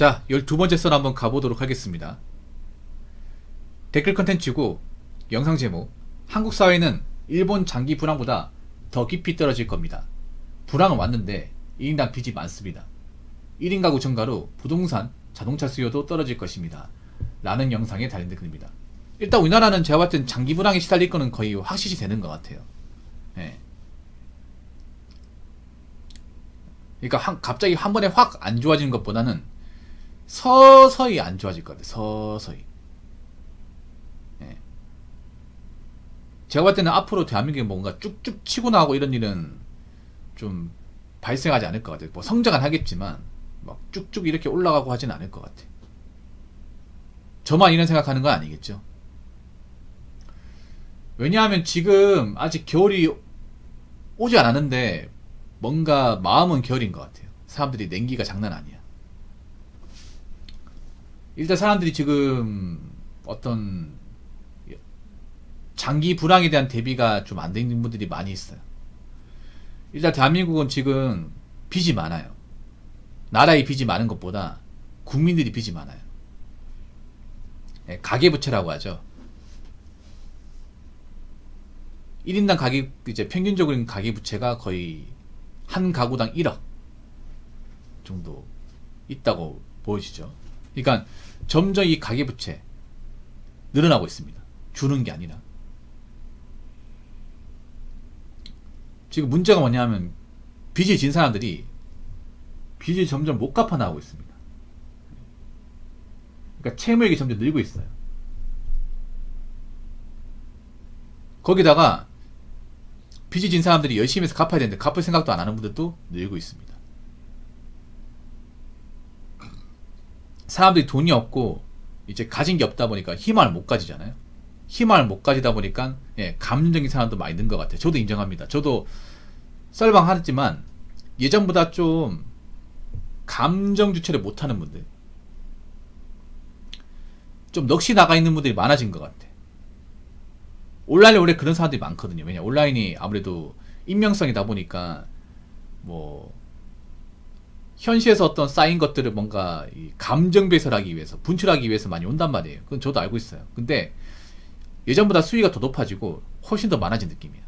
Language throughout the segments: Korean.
자, 12번째 선 한번 가보도록 하겠습니다. 댓글 컨텐츠고 영상 제목: 한국 사회는 일본 장기 불황보다 더 깊이 떨어질 겁니다. 불황은 왔는데 1인당 빚이 많습니다. 1인 가구 증가로 부동산, 자동차 수요도 떨어질 것입니다. 라는 영상에 달린 댓글입니다. 일단 우리나라는 제가 봤을 땐 장기 불황에 시달릴 거는 거의 확실시 되는 것 같아요. 예. 그러니까 갑자기 한 번에 확 안 좋아지는 것보다는 서서히 안 좋아질 것 같아요. 서서히. 예. 제가 봤을 때는 앞으로 대한민국에 뭔가 쭉쭉 치고 나가고 이런 일은 좀 발생하지 않을 것 같아요. 뭐 성장은 하겠지만 막 쭉쭉 이렇게 올라가고 하진 않을 것 같아요. 저만 이런 생각하는 건 아니겠죠. 왜냐하면 지금 아직 겨울이 오지 않았는데 뭔가 마음은 겨울인 것 같아요. 사람들이 냉기가 장난 아니야. 일단 사람들이 지금 어떤 장기 불황에 대한 대비가 좀 안 돼 있는 분들이 많이 있어요. 일단 대한민국은 지금 빚이 많아요. 나라의 빚이 많은 것보다 국민들이 빚이 많아요. 가계부채라고 하죠. 1인당 이제 평균적인 가계부채가 거의 한 가구당 1억 정도 있다고 보여지죠. 그러니까 점점 이 가계부채 늘어나고 있습니다. 주는 게 아니라. 지금 문제가 뭐냐면 빚을 진 사람들이 빚을 점점 못 갚아 나가고 있습니다. 그러니까 채무액이 점점 늘고 있어요. 거기다가 빚을 진 사람들이 열심히 해서 갚아야 되는데 갚을 생각도 안 하는 분들도 늘고 있습니다. 사람들이 돈이 없고 이제 가진 게 없다 보니까 희망을 못 가지잖아요. 희망을 못 가지다 보니까 감정적인 사람도 많이 는 것 같아요. 저도 인정합니다. 저도 썰방하지만 예전보다 좀 감정 주체를 못하는 분들, 좀 넋이 나가 있는 분들이 많아진 것 같아. 온라인에 원래 그런 사람들이 많거든요. 왜냐 온라인이 아무래도 익명성이다 보니까 뭐 현실에서 어떤 쌓인 것들을 뭔가 감정 배설하기 위해서, 분출하기 위해서 많이 온단 말이에요. 그건 저도 알고 있어요. 근데 예전보다 수위가 더 높아지고 훨씬 더 많아진 느낌이에요.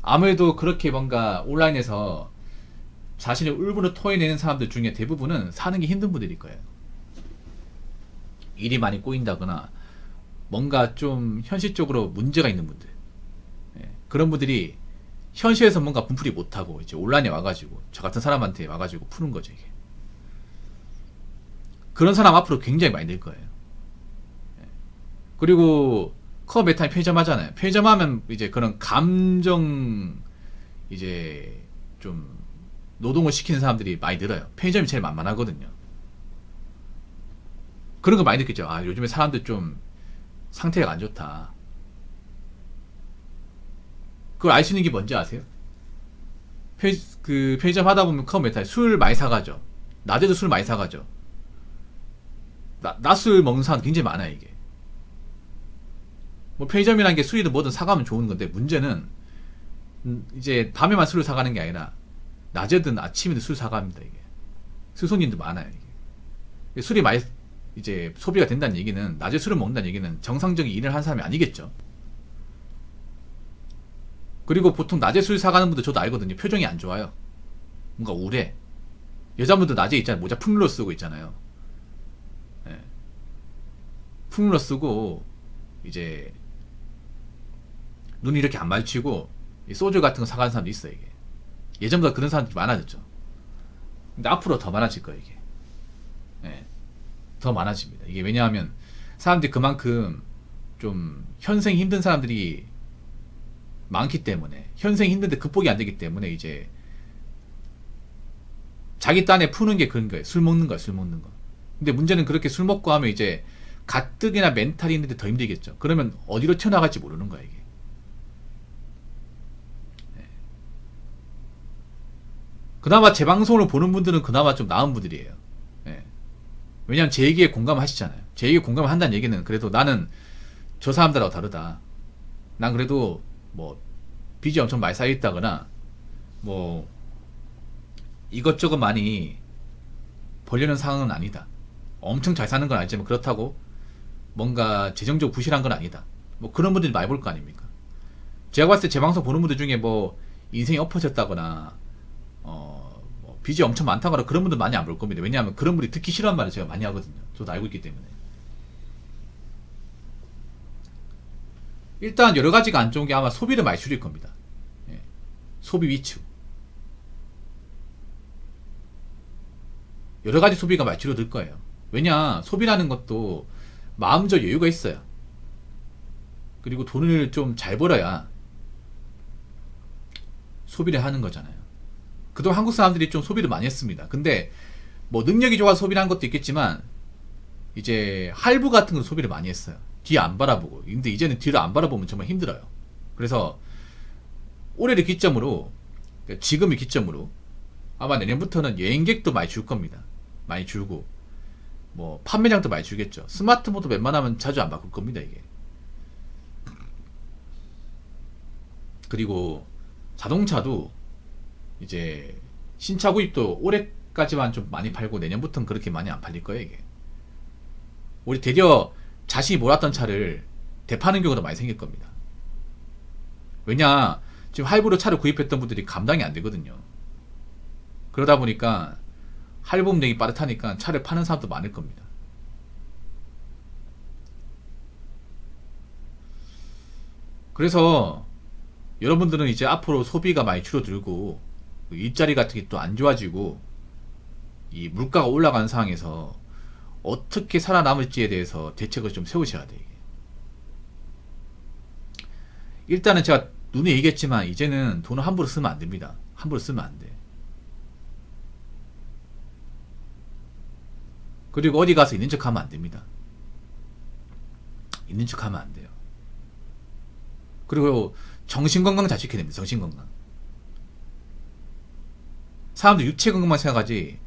아무래도 그렇게 뭔가 온라인에서 자신의 울분을 토해내는 사람들 중에 대부분은 사는 게 힘든 분들일 거예요. 일이 많이 꼬인다거나 뭔가 좀 현실적으로 문제가 있는 분들, 그런 분들이 현실에서 뭔가 분풀이 못하고 이제 온라인에 와가지고 저 같은 사람한테 와가지고 푸는 거죠. 이게 그런 사람 앞으로 굉장히 많이 늘 거예요. 그리고 커버 메타니 편의점 하잖아요. 편의점 하면 이제 그런 감정 이제 좀 노동을 시키는 사람들이 많이 늘어요. 편의점이 제일 만만하거든요. 그런 거 많이 느끼죠. 아, 요즘에 사람들 좀 상태가 안 좋다. 그걸 알 수 있는 게 뭔지 아세요? 편의점 하다 보면 커버 메타니 술 많이 사가죠. 낮에도 술 많이 사가죠. 낮술 먹는 사람 굉장히 많아요. 이게 뭐 편의점이라는 게 술이든 뭐든 사가면 좋은 건데 문제는 이제 밤에만 술을 사가는 게 아니라 낮에든 아침에든 술 사갑니다. 이게 수손님도 많아요. 이게 술이 많이 이제 소비가 된다는 얘기는, 낮에 술을 먹는다는 얘기는 정상적인 일을 하는 사람이 아니겠죠. 그리고 보통 낮에 술 사가는 분들 저도 알거든요. 표정이 안 좋아요. 뭔가 우울해. 여자분들 낮에 있잖아요. 모자 푹 눌러 쓰고 있잖아요. 푹 눌러 쓰고 이제 눈이 이렇게 안 마주치고 소주 같은 거 사가는 사람도 있어요. 이게 예전보다 그런 사람들이 많아졌죠. 근데 앞으로 더 많아질 거예요. 이게 더 많아집니다. 이게 왜냐하면 사람들이 그만큼 좀 현생이 힘든 사람들이 많기 때문에, 현생이 힘든데 극복이 안 되기 때문에 이제 자기 딴에 푸는 게 그런 거예요. 술 먹는 거야, 술 먹는 거. 근데 문제는 그렇게 술 먹고 하면 이제 가뜩이나 멘탈이 있는데 더 힘들겠죠. 그러면 어디로 튀어나갈지 모르는 거야, 이게. 그나마 제 방송을 보는 분들은 그나마 좀 나은 분들이에요. 왜냐면 제 얘기에 공감하시잖아요. 제 얘기에 공감을 한다는 얘기는 그래도 나는 저 사람들하고 다르다. 난 그래도 뭐 빚이 엄청 많이 쌓여있다거나 뭐 이것저것 많이 벌려는 상황은 아니다. 엄청 잘 사는 건 아니지만 그렇다고 뭔가 재정적으로 부실한 건 아니다. 뭐 그런 분들이 많이 볼 거 아닙니까? 제가 봤을 때 제 방송 보는 분들 중에 뭐 인생이 엎어졌다거나 뭐 빚이 엄청 많다거나 그런 분들 많이 안 볼 겁니다. 왜냐하면 그런 분이 듣기 싫어하는 말을 제가 많이 하거든요. 저도 알고 있기 때문에. 일단 여러 가지가 안 좋은 게 아마 소비를 많이 줄일 겁니다. 예. 소비 위축. 여러 가지 소비가 많이 줄어들 거예요. 왜냐, 소비라는 것도 마음적 여유가 있어요. 그리고 돈을 좀 잘 벌어야 소비를 하는 거잖아요. 그동안 한국 사람들이 좀 소비를 많이 했습니다. 근데 뭐 능력이 좋아서 소비를 한 것도 있겠지만 이제 할부 같은 거 소비를 많이 했어요. 뒤 안 바라보고. 근데 이제는 뒤를 안 바라보면 정말 힘들어요. 그래서 올해를 기점으로, 그러니까 지금을 기점으로 아마 내년부터는 여행객도 많이 줄 겁니다. 많이 줄고 뭐 판매량도 많이 줄겠죠. 스마트폰도 웬만하면 자주 안 바꿀 겁니다, 이게. 그리고 자동차도 이제 신차 구입도 올해까지만 좀 많이 팔고 내년부터는 그렇게 많이 안 팔릴 거예요, 이게. 우리 드디어 자신이 몰았던 차를 되파는 경우도 많이 생길 겁니다. 왜냐, 지금 할부로 차를 구입했던 분들이 감당이 안 되거든요. 그러다 보니까 할부 운행이 빠듯하니까 차를 파는 사람도 많을 겁니다. 그래서 여러분들은 이제 앞으로 소비가 많이 줄어들고 일자리 같은 게 또 안 좋아지고 이 물가가 올라가는 상황에서 어떻게 살아남을지에 대해서 대책을 좀 세우셔야 돼요. 일단은 제가 눈에 얘기했지만 이제는 돈을 함부로 쓰면 안 됩니다. 함부로 쓰면 안 돼. 그리고 어디 가서 있는 척 하면 안 됩니다. 있는 척 하면 안 돼요. 그리고 정신건강 잘 지켜야 됩니다. 정신건강. 사람들 육체건강만 생각하지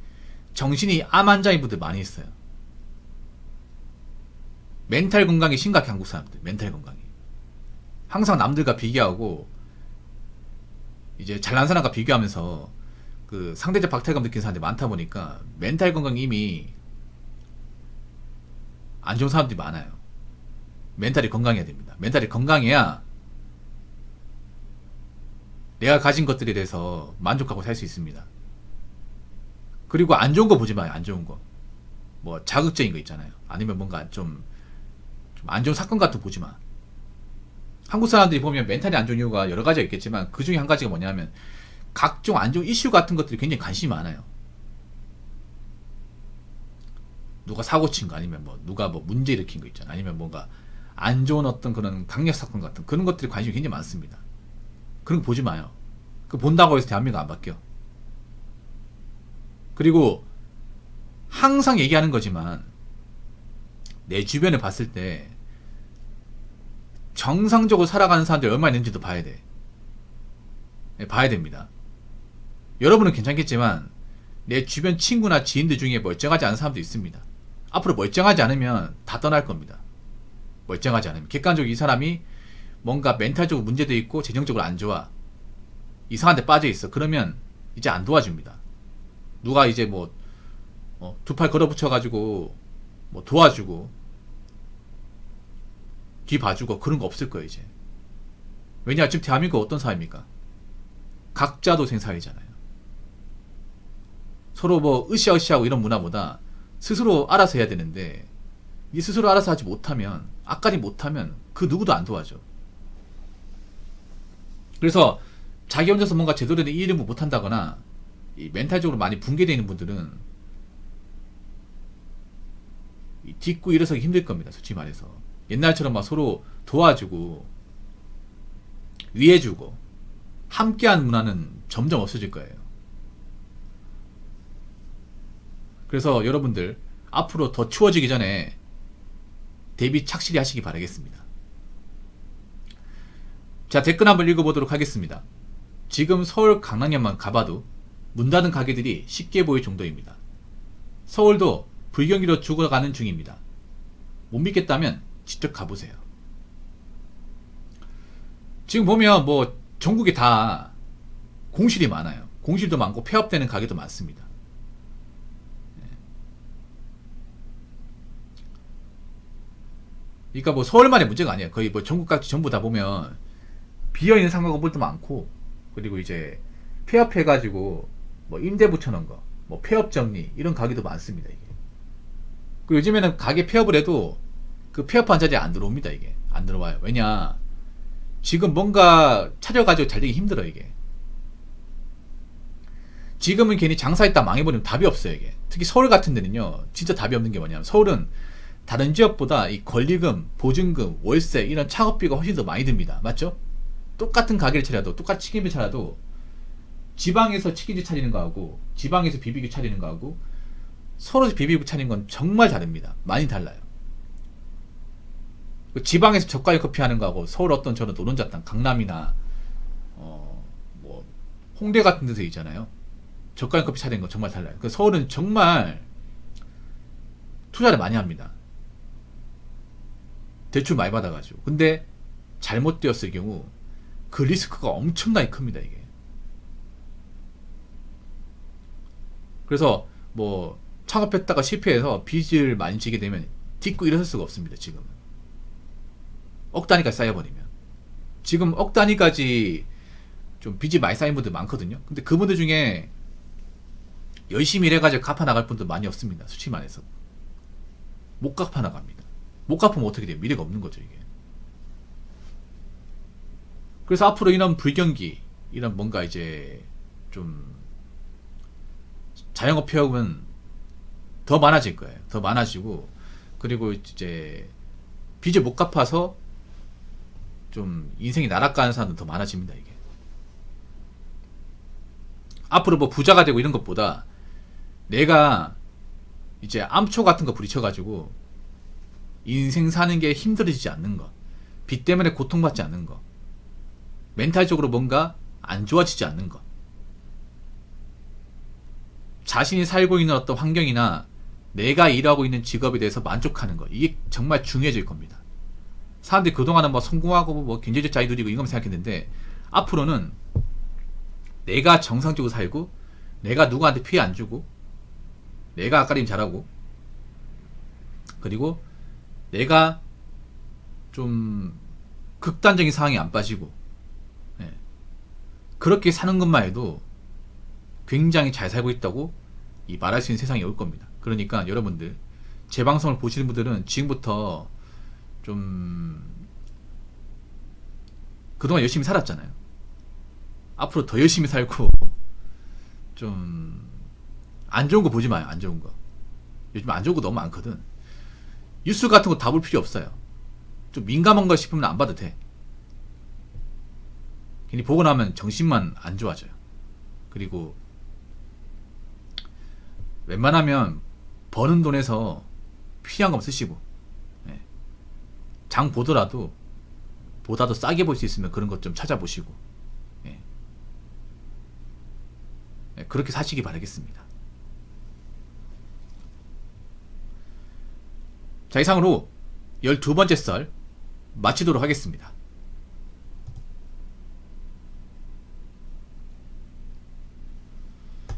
정신이 암 환자인 분들 많이 있어요. 멘탈 건강이 심각해. 한국 사람들 멘탈 건강이 항상 남들과 비교하고 이제 잘난 사람과 비교하면서 그 상대적 박탈감 느끼는 사람들이 많다 보니까 멘탈 건강이 이미 안 좋은 사람들이 많아요. 멘탈이 건강해야 됩니다. 멘탈이 건강해야 내가 가진 것들에 대해서 만족하고 살 수 있습니다. 그리고 안 좋은 거 보지 마요. 안 좋은 거. 뭐 자극적인 거 있잖아요. 아니면 뭔가 좀 안 좋은 사건 같은 거 보지 마. 한국 사람들이 보면 멘탈이 안 좋은 이유가 여러 가지가 있겠지만 그 중에 한 가지가 뭐냐면 각종 안 좋은 이슈 같은 것들이 굉장히 관심이 많아요. 누가 사고 친 거, 아니면 뭐 누가 뭐 문제 일으킨 거 있잖아요. 아니면 뭔가 안 좋은 어떤 그런 강력 사건 같은 그런 것들이 관심이 굉장히 많습니다. 그런 거 보지 마요. 그 본다고 해서 대한민국 안 바뀌어. 그리고 항상 얘기하는 거지만 내 주변에 봤을 때 정상적으로 살아가는 사람들이 얼마나 있는지도 봐야 돼. 네, 봐야 됩니다. 여러분은 괜찮겠지만 내 주변 친구나 지인들 중에 멀쩡하지 않은 사람도 있습니다. 앞으로 멀쩡하지 않으면 다 떠날 겁니다. 멀쩡하지 않으면. 객관적으로 이 사람이 뭔가 멘탈적으로 문제도 있고 재정적으로 안 좋아. 이상한 데 빠져 있어. 그러면 이제 안 도와줍니다. 누가 이제 뭐 두 팔 걸어붙여 가지고 뭐 도와주고 뒤 봐주고 그런 거 없을 거예요, 이제. 왜냐, 지금 대한민국 어떤 사회입니까? 각자 도생사회잖아요. 서로 뭐 으쌰으쌰하고 이런 문화보다 스스로 알아서 해야 되는데 이 스스로 알아서 하지 못하면, 앞가림 못하면 그 누구도 안 도와줘. 그래서 자기 혼자서 뭔가 제대로 된 일을 못한다거나 이 멘탈적으로 많이 붕괴되어 있는 분들은 딛고 일어서기 힘들 겁니다. 솔직히 말해서. 옛날처럼 막 서로 도와주고 위해주고 함께하는 문화는 점점 없어질 거예요. 그래서 여러분들 앞으로 더 추워지기 전에 대비 착실히 하시기 바라겠습니다. 자, 댓글 한번 읽어보도록 하겠습니다. 지금 서울 강남역만 가봐도 문 닫은 가게들이 쉽게 보일 정도입니다. 서울도 불경기로 죽어가는 중입니다. 못 믿겠다면 직접 가보세요. 지금 보면 뭐 전국에 다 공실이 많아요. 공실도 많고 폐업되는 가게도 많습니다. 그러니까 뭐 서울만의 문제가 아니에요. 거의 뭐 전국 각지 전부 다 보면 비어있는 상가 건물도 많고, 그리고 이제 폐업해가지고 뭐 임대 붙여놓은 거, 뭐 폐업 정리 이런 가게도 많습니다. 이게. 그 요즘에는 가게 폐업을 해도 그 폐업한 자리에 안 들어옵니다. 이게 안 들어와요. 왜냐, 지금 뭔가 차려가지고 잘 되기 힘들어 이게. 지금은 괜히 장사했다 망해버리면 답이 없어요 이게. 특히 서울 같은 데는요 진짜 답이 없는 게 뭐냐면, 서울은 다른 지역보다 이 권리금, 보증금, 월세 이런 창업비가 훨씬 더 많이 듭니다. 맞죠? 똑같은 가게를 차려도, 똑같이 치킨집을 차려도 지방에서 치킨집 차리는 거하고 지방에서 비비큐 차리는 거하고 서울에서 비비큐 차리는 건 정말 다릅니다. 많이 달라요. 지방에서 저가의 커피 하는 거하고 서울 어떤 저는 노른자 땅, 강남이나 뭐 홍대 같은 데서 있잖아요. 저가의 커피 차리는 건 정말 달라요. 서울은 정말 투자를 많이 합니다. 대출 많이 받아가지고. 근데 잘못되었을 경우 그 리스크가 엄청나게 큽니다 이게. 그래서 뭐 창업했다가 실패해서 빚을 많이 지게 되면 딛고 일어설 수가 없습니다. 지금은 억 단위까지 쌓여버리면. 지금 억 단위까지 좀 빚이 많이 쌓인 분들 많거든요. 근데 그분들 중에 열심히 일해가지고 갚아 나갈 분들 많이 없습니다. 수치 많아서 못 갚아 나갑니다. 못 갚으면 어떻게 돼요? 미래가 없는 거죠 이게. 그래서 앞으로 이런 불경기, 이런 뭔가 이제 좀 자영업 폐업은 더 많아질 거예요. 더 많아지고, 그리고 이제 빚을 못 갚아서 좀 인생이 날아가는 사람도 더 많아집니다 이게. 앞으로 뭐 부자가 되고 이런 것보다 내가 이제 암초 같은 거 부딪혀가지고 인생 사는 게 힘들어지지 않는 거, 빚 때문에 고통받지 않는 거, 멘탈적으로 뭔가 안 좋아지지 않는 것, 자신이 살고 있는 어떤 환경이나 내가 일하고 있는 직업에 대해서 만족하는 것, 이게 정말 중요해질 겁니다. 사람들이 그동안은 뭐 성공하고 뭐 경제적 자유 누리고 이것만 생각했는데, 앞으로는 내가 정상적으로 살고, 내가 누구한테 피해 안 주고, 내가 앞가림 잘하고, 그리고 내가 좀 극단적인 상황에 안 빠지고, 그렇게 사는 것만 해도 굉장히 잘 살고 있다고 말할 수 있는 세상이 올 겁니다. 그러니까 여러분들, 제 방송을 보시는 분들은 지금부터 좀 그동안 열심히 살았잖아요. 앞으로 더 열심히 살고, 좀 안 좋은 거 보지 마요. 안 좋은 거. 요즘 안 좋은 거 너무 많거든. 뉴스 같은 거 다 볼 필요 없어요. 좀 민감한 거 싶으면 안 봐도 돼. 괜히 보고 나면 정신만 안 좋아져요. 그리고 웬만하면 버는 돈에서 필요한 것만 쓰시고, 장 보더라도 보다 더 싸게 볼 수 있으면 그런 것 좀 찾아보시고, 그렇게 사시기 바라겠습니다. 자, 이상으로 12번째 썰 마치도록 하겠습니다.